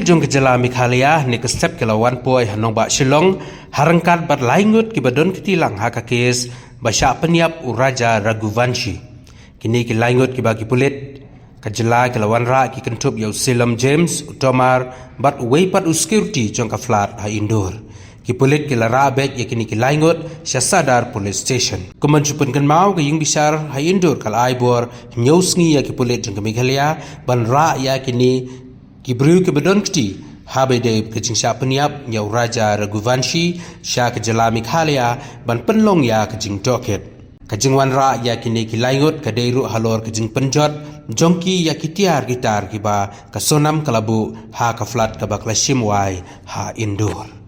Kipulit jong kejala Meghalaya ni kestep kelawan poi hanong ba Shillong harangkat bat laingut kibadon ketilang haka kes basya peniap Raja Raghuvanshi. Kini ki laingut kiba kipulit kejala kelawan ra ki kentup yau Silam James utomar bat weipat security jong ka flat ha indoor. Kipulit kila ra bek ya kini ki laingut Syasadar Police Station. Kumanjupun kan mau ke yung bisar ha indoor kal aibor nyosngi ya kipulit jong ka Meghalaya ban ra ya kini Kibru kebedon keti habede kejing sya peniap nyau Raja Raghuvanshi sya kejala Meghalaya ban penlong ya kejing doket. Kejing wan ra ya kini kilaingut kadeiru halor kejing penjot jongki ya kitiar gitar kiba kasonam kalabu ha kaflat kabak lashim wai ha indur.